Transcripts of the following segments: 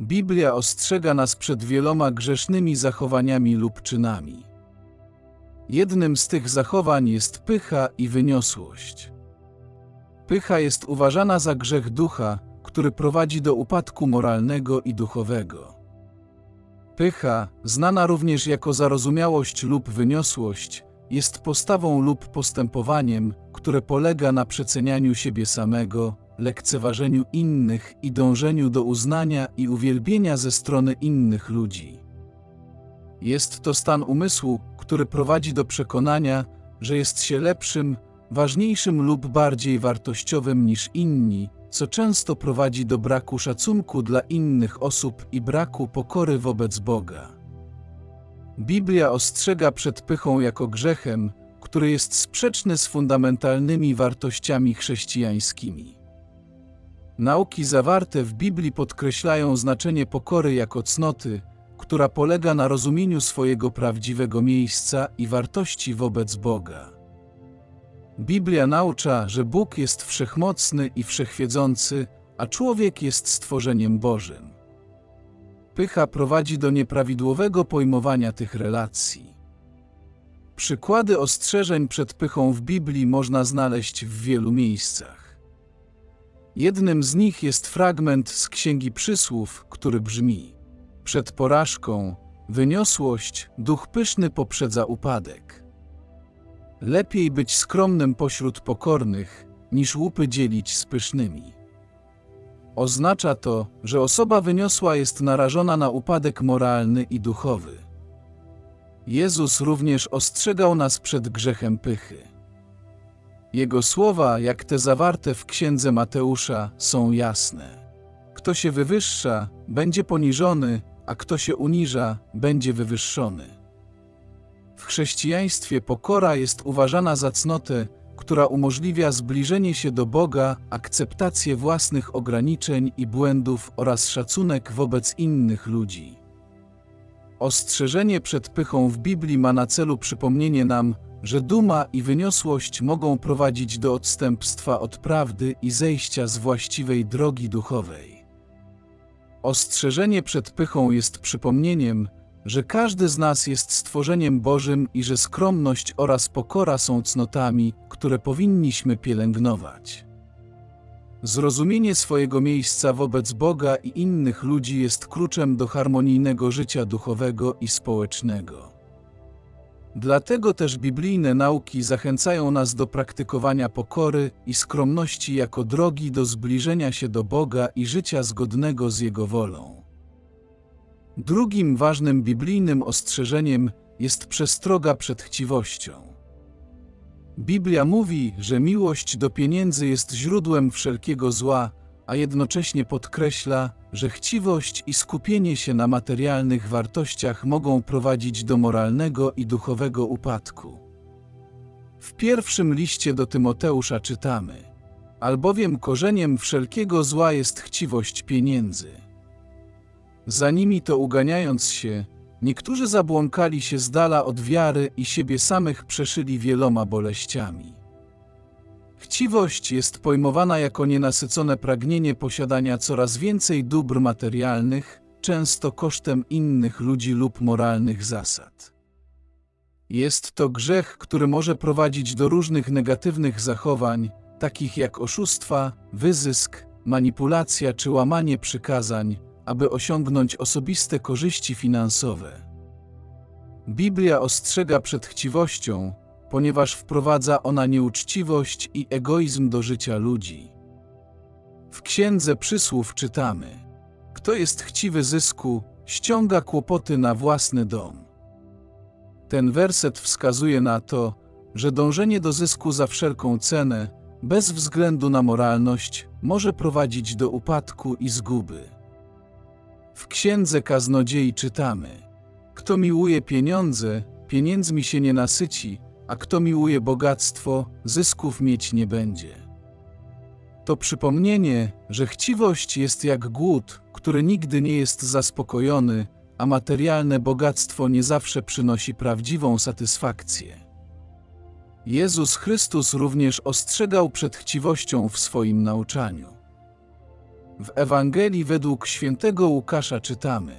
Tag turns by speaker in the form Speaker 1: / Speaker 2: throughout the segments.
Speaker 1: Biblia ostrzega nas przed wieloma grzesznymi zachowaniami lub czynami. Jednym z tych zachowań jest pycha i wyniosłość. Pycha jest uważana za grzech ducha, który prowadzi do upadku moralnego i duchowego. Pycha, znana również jako zarozumiałość lub wyniosłość, jest postawą lub postępowaniem, które polega na przecenianiu siebie samego, lekceważeniu innych i dążeniu do uznania i uwielbienia ze strony innych ludzi. Jest to stan umysłu, który prowadzi do przekonania, że jest się lepszym, ważniejszym lub bardziej wartościowym niż inni, co często prowadzi do braku szacunku dla innych osób i braku pokory wobec Boga. Biblia ostrzega przed pychą jako grzechem, który jest sprzeczny z fundamentalnymi wartościami chrześcijańskimi. Nauki zawarte w Biblii podkreślają znaczenie pokory jako cnoty, która polega na rozumieniu swojego prawdziwego miejsca i wartości wobec Boga. Biblia naucza, że Bóg jest wszechmocny i wszechwiedzący, a człowiek jest stworzeniem Bożym. Pycha prowadzi do nieprawidłowego pojmowania tych relacji. Przykłady ostrzeżeń przed pychą w Biblii można znaleźć w wielu miejscach. Jednym z nich jest fragment z Księgi Przysłów, który brzmi: przed porażką, wyniosłość, duch pyszny poprzedza upadek. Lepiej być skromnym pośród pokornych, niż łupy dzielić z pysznymi. Oznacza to, że osoba wyniosła jest narażona na upadek moralny i duchowy. Jezus również ostrzegał nas przed grzechem pychy. Jego słowa, jak te zawarte w Księdze Mateusza, są jasne. Kto się wywyższa, będzie poniżony, a kto się uniża, będzie wywyższony. W chrześcijaństwie pokora jest uważana za cnotę, która umożliwia zbliżenie się do Boga, akceptację własnych ograniczeń i błędów oraz szacunek wobec innych ludzi. Ostrzeżenie przed pychą w Biblii ma na celu przypomnienie nam, że duma i wyniosłość mogą prowadzić do odstępstwa od prawdy i zejścia z właściwej drogi duchowej. Ostrzeżenie przed pychą jest przypomnieniem, że każdy z nas jest stworzeniem Bożym i że skromność oraz pokora są cnotami, które powinniśmy pielęgnować. Zrozumienie swojego miejsca wobec Boga i innych ludzi jest kluczem do harmonijnego życia duchowego i społecznego. Dlatego też biblijne nauki zachęcają nas do praktykowania pokory i skromności jako drogi do zbliżenia się do Boga i życia zgodnego z Jego wolą. Drugim ważnym biblijnym ostrzeżeniem jest przestroga przed chciwością. Biblia mówi, że miłość do pieniędzy jest źródłem wszelkiego zła, a jednocześnie podkreśla, że chciwość i skupienie się na materialnych wartościach mogą prowadzić do moralnego i duchowego upadku. W pierwszym liście do Tymoteusza czytamy: albowiem korzeniem wszelkiego zła jest chciwość pieniędzy. Za nimi to uganiając się, niektórzy zabłąkali się z dala od wiary i siebie samych przeszyli wieloma boleściami. Chciwość jest pojmowana jako nienasycone pragnienie posiadania coraz więcej dóbr materialnych, często kosztem innych ludzi lub moralnych zasad. Jest to grzech, który może prowadzić do różnych negatywnych zachowań, takich jak oszustwa, wyzysk, manipulacja czy łamanie przykazań, aby osiągnąć osobiste korzyści finansowe. Biblia ostrzega przed chciwością, ponieważ wprowadza ona nieuczciwość i egoizm do życia ludzi. W Księdze Przysłów czytamy: kto jest chciwy zysku, ściąga kłopoty na własny dom. Ten werset wskazuje na to, że dążenie do zysku za wszelką cenę, bez względu na moralność, może prowadzić do upadku i zguby. W Księdze Kaznodziei czytamy: kto miłuje pieniądze, pieniędzmi się nie nasyci, a kto miłuje bogactwo, zysków mieć nie będzie. To przypomnienie, że chciwość jest jak głód, który nigdy nie jest zaspokojony, a materialne bogactwo nie zawsze przynosi prawdziwą satysfakcję. Jezus Chrystus również ostrzegał przed chciwością w swoim nauczaniu. W Ewangelii według świętego Łukasza czytamy: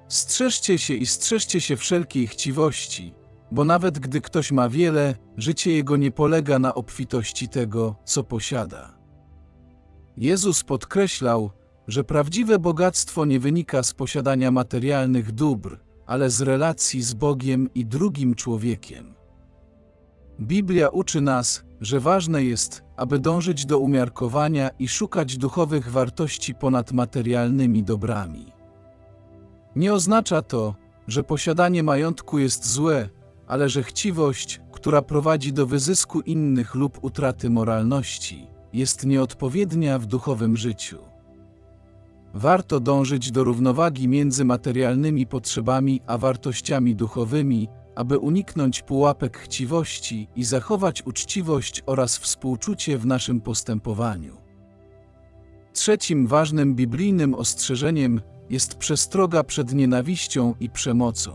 Speaker 1: strzeżcie się wszelkiej chciwości, bo nawet gdy ktoś ma wiele, życie jego nie polega na obfitości tego, co posiada. Jezus podkreślał, że prawdziwe bogactwo nie wynika z posiadania materialnych dóbr, ale z relacji z Bogiem i drugim człowiekiem. Biblia uczy nas, że ważne jest, aby dążyć do umiarkowania i szukać duchowych wartości ponad materialnymi dobrami. Nie oznacza to, że posiadanie majątku jest złe, ale że chciwość, która prowadzi do wyzysku innych lub utraty moralności, jest nieodpowiednia w duchowym życiu. Warto dążyć do równowagi między materialnymi potrzebami a wartościami duchowymi, aby uniknąć pułapek chciwości i zachować uczciwość oraz współczucie w naszym postępowaniu. Trzecim ważnym biblijnym ostrzeżeniem jest przestroga przed nienawiścią i przemocą.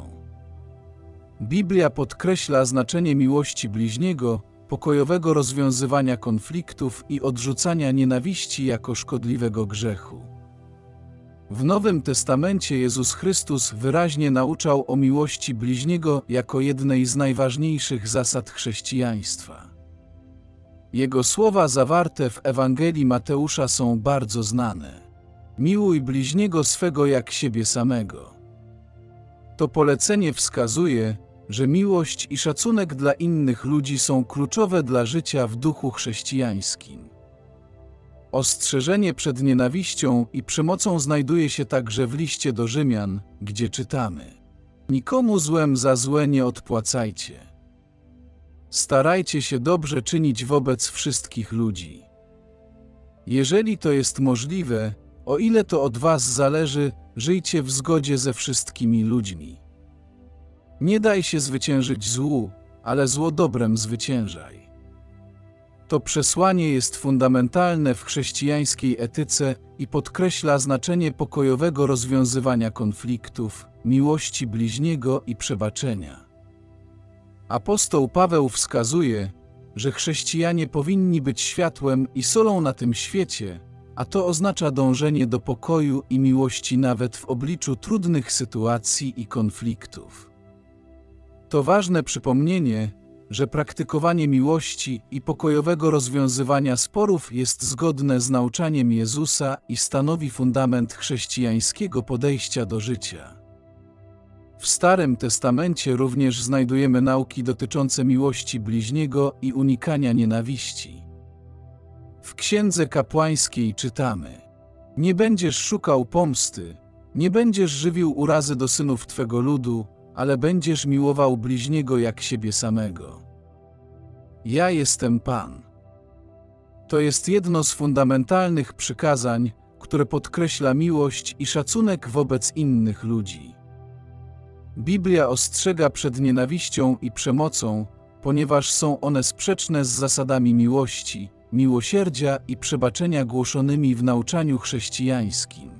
Speaker 1: Biblia podkreśla znaczenie miłości bliźniego, pokojowego rozwiązywania konfliktów i odrzucania nienawiści jako szkodliwego grzechu. W Nowym Testamencie Jezus Chrystus wyraźnie nauczał o miłości bliźniego jako jednej z najważniejszych zasad chrześcijaństwa. Jego słowa zawarte w Ewangelii Mateusza są bardzo znane. Miłuj bliźniego swego jak siebie samego. To polecenie wskazuje, że miłość i szacunek dla innych ludzi są kluczowe dla życia w duchu chrześcijańskim. Ostrzeżenie przed nienawiścią i przemocą znajduje się także w liście do Rzymian, gdzie czytamy: nikomu złem za złe nie odpłacajcie. Starajcie się dobrze czynić wobec wszystkich ludzi. Jeżeli to jest możliwe, o ile to od was zależy, żyjcie w zgodzie ze wszystkimi ludźmi. Nie daj się zwyciężyć złu, ale zło dobrem zwyciężaj. To przesłanie jest fundamentalne w chrześcijańskiej etyce i podkreśla znaczenie pokojowego rozwiązywania konfliktów, miłości bliźniego i przebaczenia. Apostoł Paweł wskazuje, że chrześcijanie powinni być światłem i solą na tym świecie, a to oznacza dążenie do pokoju i miłości nawet w obliczu trudnych sytuacji i konfliktów. To ważne przypomnienie, że praktykowanie miłości i pokojowego rozwiązywania sporów jest zgodne z nauczaniem Jezusa i stanowi fundament chrześcijańskiego podejścia do życia. W Starym Testamencie również znajdujemy nauki dotyczące miłości bliźniego i unikania nienawiści. W Księdze Kapłańskiej czytamy: nie będziesz szukał pomsty, nie będziesz żywił urazy do synów Twego ludu, ale będziesz miłował bliźniego jak siebie samego. Ja jestem Pan. To jest jedno z fundamentalnych przykazań, które podkreśla miłość i szacunek wobec innych ludzi. Biblia ostrzega przed nienawiścią i przemocą, ponieważ są one sprzeczne z zasadami miłości, miłosierdzia i przebaczenia głoszonymi w nauczaniu chrześcijańskim.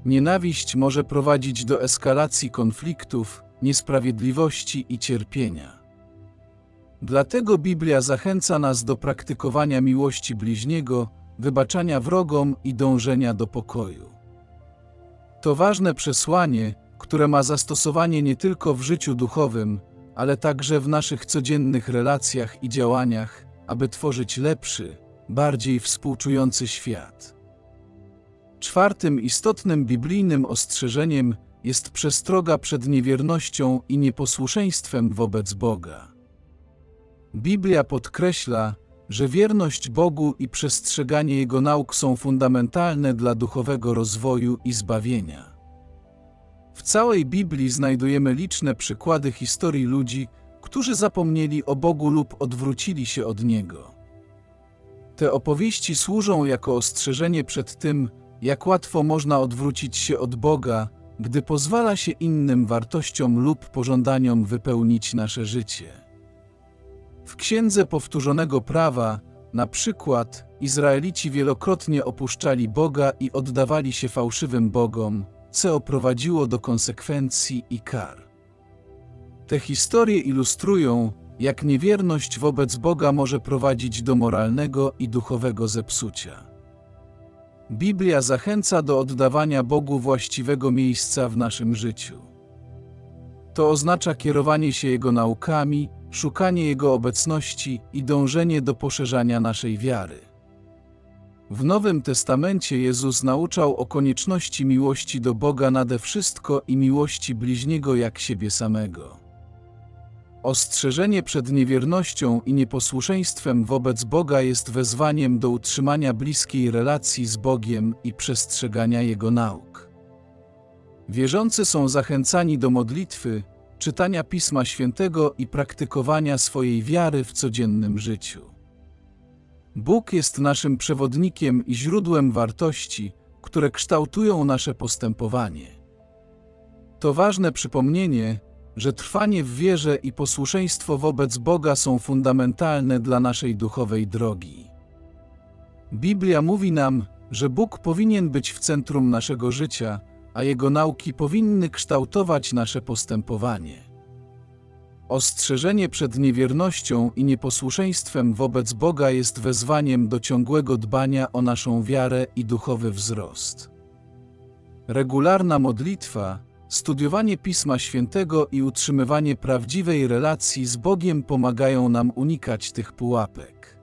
Speaker 1: Nienawiść może prowadzić do eskalacji konfliktów, niesprawiedliwości i cierpienia. Dlatego Biblia zachęca nas do praktykowania miłości bliźniego, wybaczania wrogom i dążenia do pokoju. To ważne przesłanie, które ma zastosowanie nie tylko w życiu duchowym, ale także w naszych codziennych relacjach i działaniach, aby tworzyć lepszy, bardziej współczujący świat. Czwartym istotnym biblijnym ostrzeżeniem jest przestroga przed niewiernością i nieposłuszeństwem wobec Boga. Biblia podkreśla, że wierność Bogu i przestrzeganie Jego nauk są fundamentalne dla duchowego rozwoju i zbawienia. W całej Biblii znajdujemy liczne przykłady historii ludzi, którzy zapomnieli o Bogu lub odwrócili się od Niego. Te opowieści służą jako ostrzeżenie przed tym, jak łatwo można odwrócić się od Boga, gdy pozwala się innym wartościom lub pożądaniom wypełnić nasze życie. W Księdze Powtórzonego Prawa, na przykład, Izraelici wielokrotnie opuszczali Boga i oddawali się fałszywym bogom, co prowadziło do konsekwencji i kar. Te historie ilustrują, jak niewierność wobec Boga może prowadzić do moralnego i duchowego zepsucia. Biblia zachęca do oddawania Bogu właściwego miejsca w naszym życiu. To oznacza kierowanie się Jego naukami, szukanie Jego obecności i dążenie do poszerzania naszej wiary. W Nowym Testamencie Jezus nauczał o konieczności miłości do Boga nade wszystko i miłości bliźniego jak siebie samego. Ostrzeżenie przed niewiernością i nieposłuszeństwem wobec Boga jest wezwaniem do utrzymania bliskiej relacji z Bogiem i przestrzegania Jego nauk. Wierzący są zachęcani do modlitwy, czytania Pisma Świętego i praktykowania swojej wiary w codziennym życiu. Bóg jest naszym przewodnikiem i źródłem wartości, które kształtują nasze postępowanie. To ważne przypomnienie, że trwanie w wierze i posłuszeństwo wobec Boga są fundamentalne dla naszej duchowej drogi. Biblia mówi nam, że Bóg powinien być w centrum naszego życia, a Jego nauki powinny kształtować nasze postępowanie. Ostrzeżenie przed niewiernością i nieposłuszeństwem wobec Boga jest wezwaniem do ciągłego dbania o naszą wiarę i duchowy wzrost. Regularna modlitwa, studiowanie Pisma Świętego i utrzymywanie prawdziwej relacji z Bogiem pomagają nam unikać tych pułapek.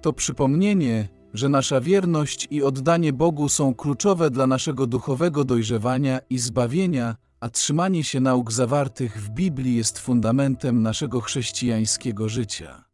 Speaker 1: To przypomnienie, że nasza wierność i oddanie Bogu są kluczowe dla naszego duchowego dojrzewania i zbawienia, a trzymanie się nauk zawartych w Biblii jest fundamentem naszego chrześcijańskiego życia.